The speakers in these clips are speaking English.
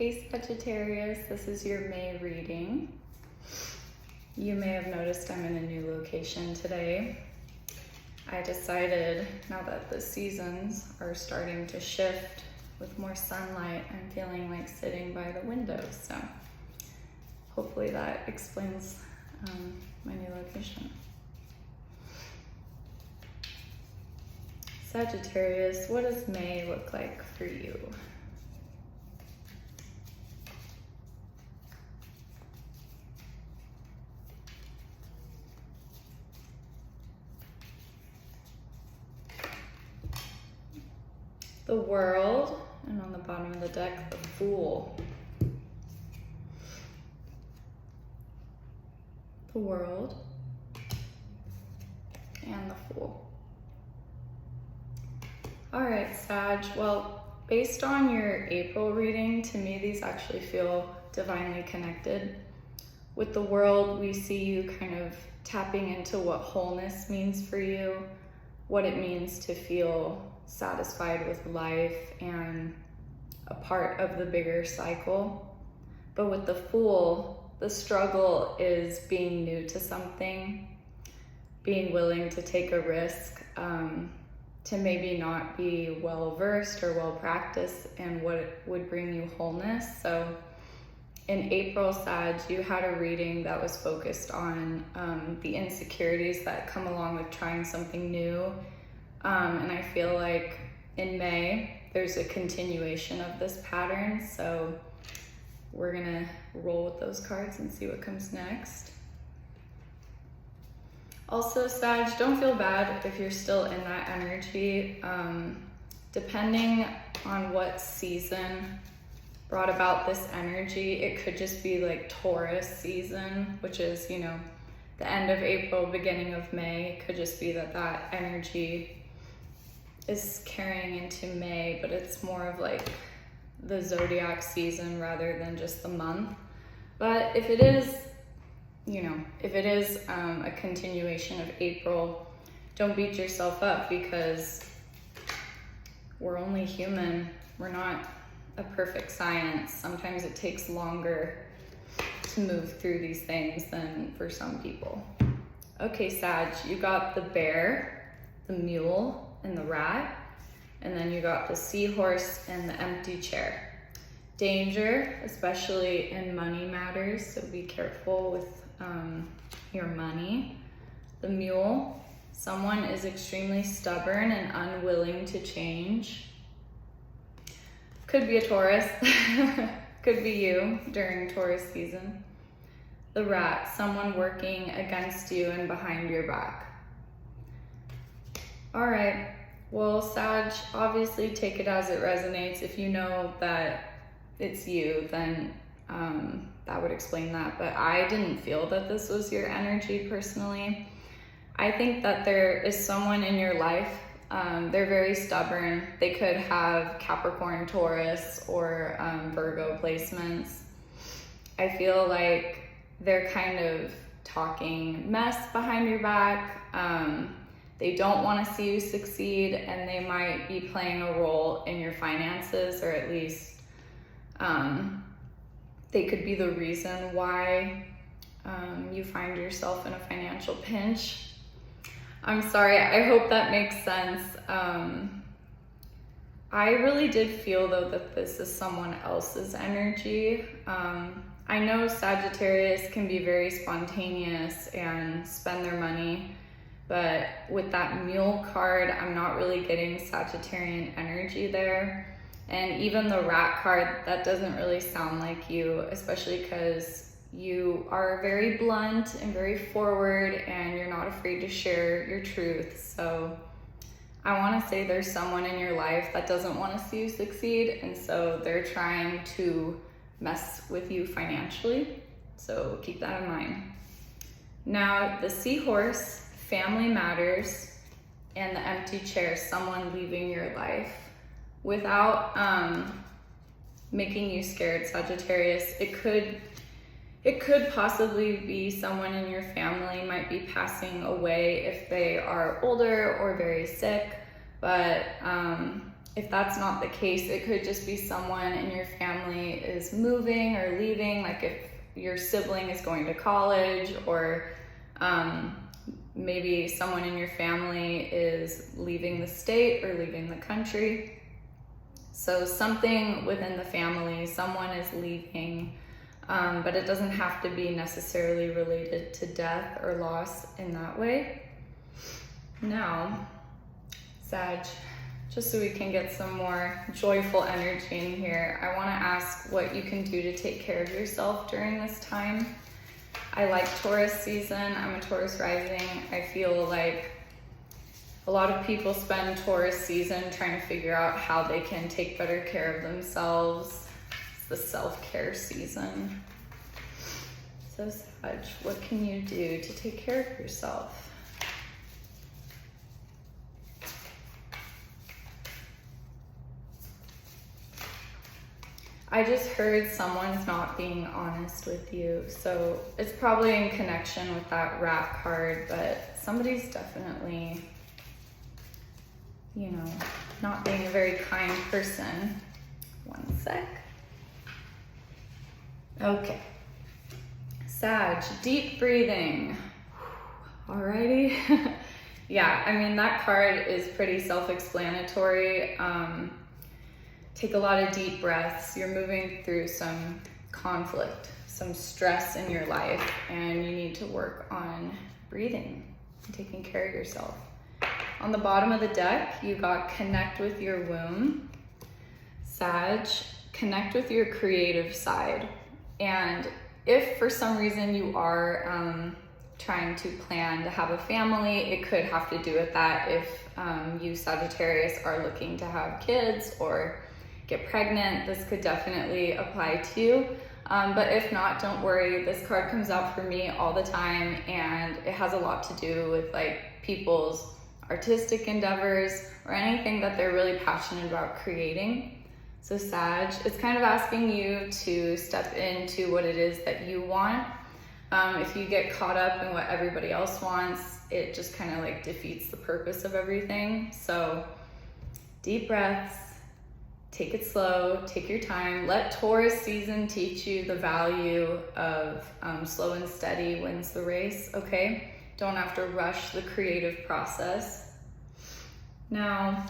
Hey Sagittarius, this is your May reading. You may have noticed I'm in a new location today. I decided, now that the seasons are starting to shift with more sunlight, I'm feeling like sitting by the window. So hopefully that explains my new location. Sagittarius, what does May look like for you? The World, and on the bottom of the deck, the Fool. The World and the Fool. All right, Sag, well, based on your April reading, to me, these actually feel divinely connected. With the World, we see you kind of tapping into what wholeness means for you, what it means to feel satisfied with life and a part of the bigger cycle. But with the Fool, the struggle is being new to something, being willing to take a risk, to maybe not be well-versed or well-practiced in what would bring you wholeness. So in April, Sag, you had a reading that was focused on the insecurities that come along with trying something new. And I feel like in May, there's a continuation of this pattern. So we're gonna roll with those cards and see what comes next. Also, Sag, don't feel bad if you're still in that energy. Depending on what season brought about this energy, it could just be like Taurus season, which is, you know, the end of April, beginning of May. It could just be that energy is carrying into May, but it's more of like the zodiac season rather than just the month. But if it is, you know, if it is a continuation of April, don't beat yourself up because we're only human. We're not a perfect science. Sometimes it takes longer to move through these things than for some people. Okay, Sag, you got the bear, the mule, and the rat, and then you got the seahorse and the empty chair. Danger, especially in money matters, so be careful with your money. The mule, someone is extremely stubborn and unwilling to change. Could be a Taurus, could be you during Taurus season. The rat, someone working against you and behind your back. All right, well, Sag, obviously take it as it resonates. If you know that it's you, then that would explain that. But I didn't feel that this was your energy personally. I think that there is someone in your life, they're very stubborn. They could have Capricorn, Taurus, or Virgo placements. I feel like they're kind of talking mess behind your back. They don't want to see you succeed, and they might be playing a role in your finances, or at least they could be the reason why you find yourself in a financial pinch. I'm sorry, I hope that makes sense. I really did feel though that this is someone else's energy. I know Sagittarius can be very spontaneous and spend their money, but with that mule card, I'm not really getting Sagittarian energy there. And even the rat card, that doesn't really sound like you, especially because you are very blunt and very forward, and you're not afraid to share your truth. So I want to say there's someone in your life that doesn't want to see you succeed, and so they're trying to mess with you financially. So keep that in mind. Now, the seahorse, family matters, and the empty chair, someone leaving your life. Without making you scared, Sagittarius, it could possibly be someone in your family might be passing away if they are older or very sick. But if that's not the case, it could just be someone in your family family is moving or leaving, like if your sibling is going to college, or maybe someone in your family is leaving the state or leaving the country. So something within the family, someone is leaving, but it doesn't have to be necessarily related to death or loss in that way. Now, Sag, just so we can get some more joyful energy in here, I want to ask what you can do to take care of yourself during this time. I like Taurus season. I'm a Taurus rising. I feel like a lot of people spend Taurus season trying to figure out how they can take better care of themselves. It's the self-care season. So Sag, what can you do to take care of yourself? I just heard someone's not being honest with you. So it's probably in connection with that Rat card, but somebody's definitely, you know, not being a very kind person. One sec. Okay. Sag, deep breathing. Alrighty. Yeah, I mean, that card is pretty self-explanatory. Take a lot of deep breaths. You're moving through some conflict, some stress in your life, and you need to work on breathing and taking care of yourself. On the bottom of the deck, you got connect with your womb. Sag, connect with your creative side. And if for some reason you are trying to plan to have a family, it could have to do with that. If you Sagittarius are looking to have kids or get pregnant, this could definitely apply to you. But if not, don't worry. This card comes out for me all the time, and it has a lot to do with like people's artistic endeavors or anything that they're really passionate about creating. So Sag, it's kind of asking you to step into what it is that you want. If you get caught up in what everybody else wants, it just kind of like defeats the purpose of everything. So deep breaths. Take it slow, take your time. Let Taurus season teach you the value of slow and steady wins the race, okay? Don't have to rush the creative process. Now,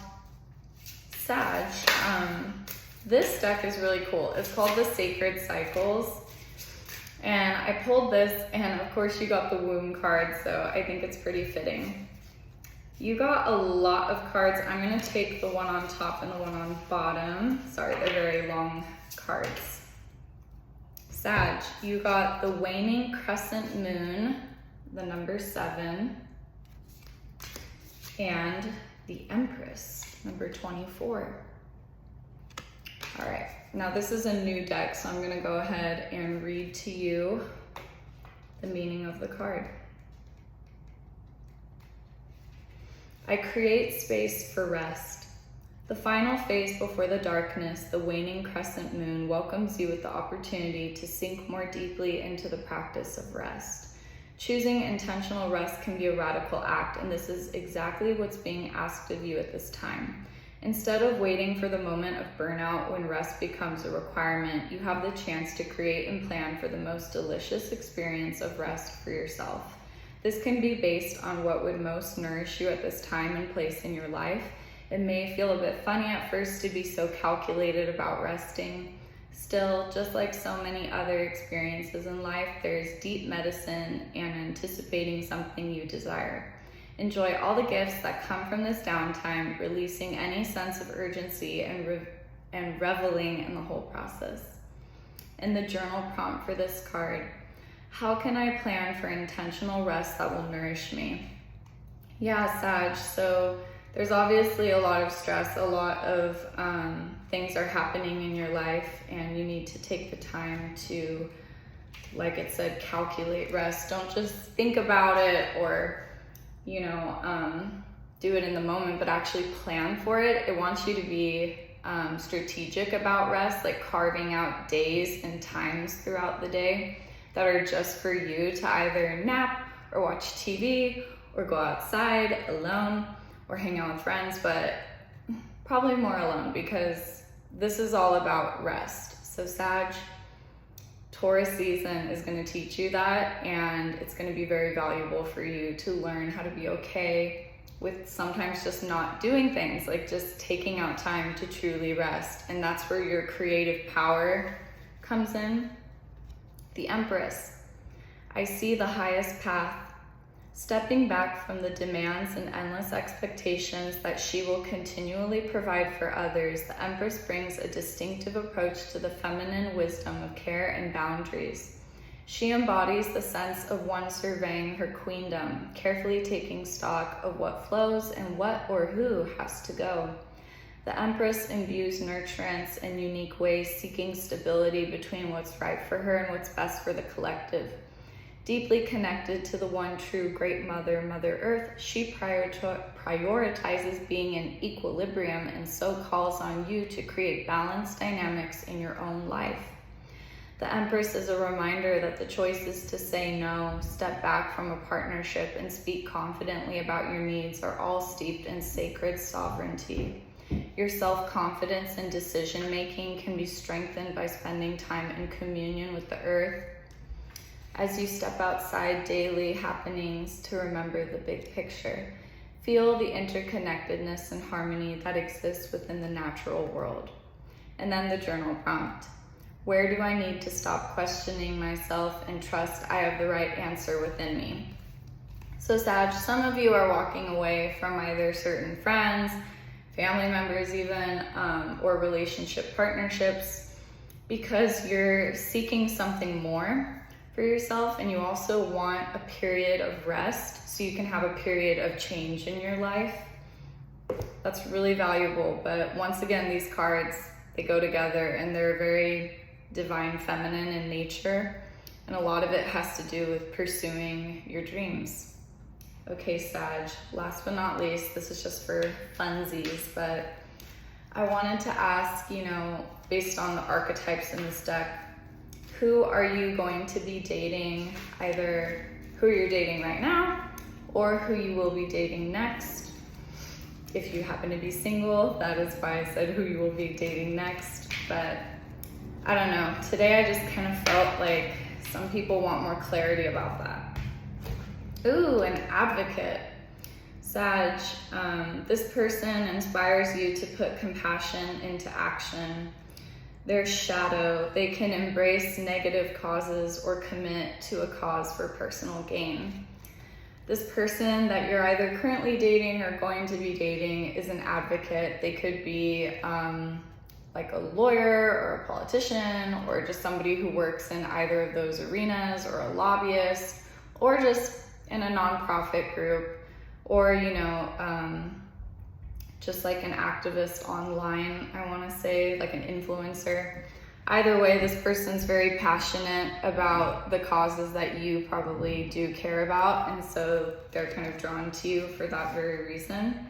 Sag, this deck is really cool. It's called the Sacred Cycles. And I pulled this, and of course you got the womb card, so I think it's pretty fitting. You got a lot of cards. I'm gonna take the one on top and the one on bottom. Sorry, they're very long cards. Sag, you got the waning crescent moon, the number 7, and the Empress, number 24. All right, now this is a new deck, so I'm gonna go ahead and read to you the meaning of the card. I create space for rest. The final phase before the darkness, the waning crescent moon, welcomes you with the opportunity to sink more deeply into the practice of rest. Choosing intentional rest can be a radical act, and this is exactly what's being asked of you at this time. Instead of waiting for the moment of burnout when rest becomes a requirement, you have the chance to create and plan for the most delicious experience of rest for yourself. This can be based on what would most nourish you at this time and place in your life. It may feel a bit funny at first to be so calculated about resting. Still, just like so many other experiences in life, there's deep medicine in anticipating something you desire. Enjoy all the gifts that come from this downtime, releasing any sense of urgency and reveling in the whole process. In the journal prompt for this card, how can I plan for intentional rest that will nourish me? Yeah, Sag, so there's obviously a lot of stress, a lot of things are happening in your life, and you need to take the time to, like it said, calculate rest. Don't just think about it or, you know, do it in the moment, but actually plan for it. It wants you to be strategic about rest, like carving out days and times throughout the day that are just for you to either nap or watch TV or go outside alone or hang out with friends, but probably more alone because this is all about rest. So Sag, Taurus season is going to teach you that, and it's going to be very valuable for you to learn how to be okay with sometimes just not doing things, like just taking out time to truly rest. And that's where your creative power comes in. The Empress. I see the highest path, stepping back from the demands and endless expectations that she will continually provide for others. The Empress brings a distinctive approach to the feminine wisdom of care and boundaries. She embodies the sense of one surveying her queendom, carefully taking stock of what flows and what or who has to go. The Empress imbues nurturance in unique ways, seeking stability between what's right for her and what's best for the collective. Deeply connected to the one true Great Mother, Mother Earth, she prioritizes being in equilibrium and so calls on you to create balanced dynamics in your own life. The Empress is a reminder that the choices to say no, step back from a partnership, and speak confidently about your needs are all steeped in sacred sovereignty. Your self-confidence and decision-making can be strengthened by spending time in communion with the earth. As you step outside daily happenings to remember the big picture, feel the interconnectedness and harmony that exists within the natural world. And then the journal prompt. Where do I need to stop questioning myself and trust I have the right answer within me? So Sag, some of you are walking away from either certain friends, family members even, or relationship partnerships because you're seeking something more for yourself, and you also want a period of rest so you can have a period of change in your life. That's really valuable, but once again, these cards, they go together and they're very divine feminine in nature, and a lot of it has to do with pursuing your dreams. Okay, Sag, last but not least, this is just for funsies, but I wanted to ask, based on the archetypes in this deck, who are you going to be dating, either who you're dating right now or who you will be dating next. If you happen to be single, that is why I said who you will be dating next, but I don't know. Today I just kind of felt like some people want more clarity about that. Ooh, an advocate. Sag, this person inspires you to put compassion into action. Their shadow, they can embrace negative causes or commit to a cause for personal gain. This person that you're either currently dating or going to be dating is an advocate. They could be like a lawyer or a politician, or just somebody who works in either of those arenas, or a lobbyist, or just in a nonprofit group, or just like an activist online, I want to say, like an influencer. Either way, this person's very passionate about the causes that you probably do care about, and so they're kind of drawn to you for that very reason.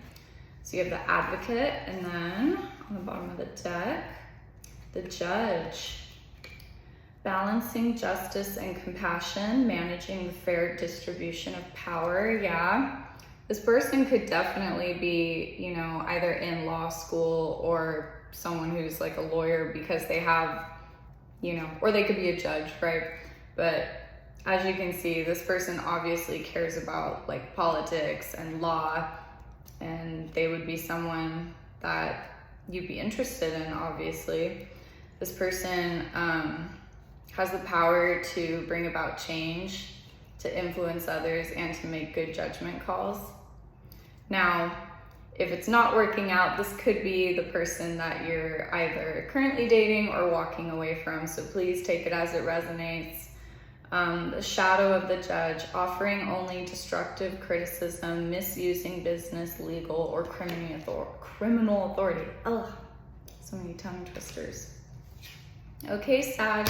So you have the advocate, and then on the bottom of the deck, the judge. Balancing justice and compassion, managing the fair distribution of power. Yeah, this person could definitely be, either in law school or someone who's like a lawyer because they have, or they could be a judge, right? But as you can see, this person obviously cares about like politics and law, and they would be someone that you'd be interested in, obviously. This person has the power to bring about change, to influence others, and to make good judgment calls. Now, if it's not working out, this could be the person that you're either currently dating or walking away from, so please take it as it resonates. The shadow of the judge, offering only destructive criticism, misusing business, legal, or criminal authority. Ugh, so many tongue twisters. Okay, Sag,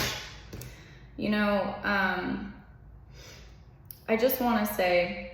I just want to say,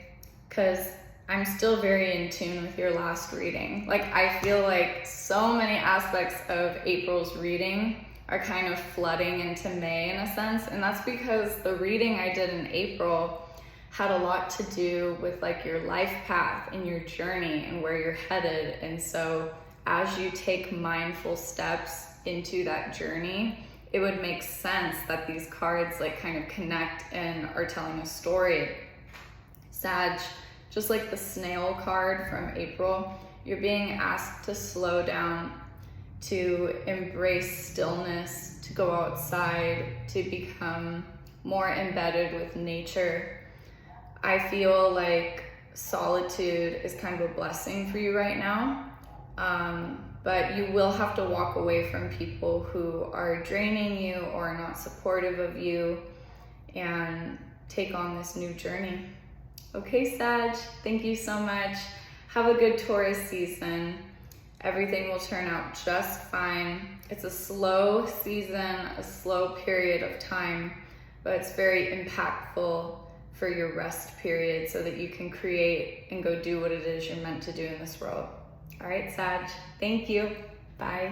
because I'm still very in tune with your last reading. Like, I feel like so many aspects of April's reading are kind of flooding into May in a sense, and that's because the reading I did in April had a lot to do with like your life path and your journey and where you're headed. And so as you take mindful steps into that journey, it would make sense that these cards like kind of connect and are telling a story. Sag, just like the snail card from April, you're being asked to slow down, to embrace stillness, to go outside, to become more embedded with nature. I feel like solitude is kind of a blessing for you right now, but you will have to walk away from people who are draining you or are not supportive of you and take on this new journey. Okay, Sag, thank you so much. Have a good Taurus season. Everything will turn out just fine. It's a slow season, a slow period of time, but it's very impactful for your rest period so that you can create and go do what it is you're meant to do in this world. All right, Sag, thank you. Bye.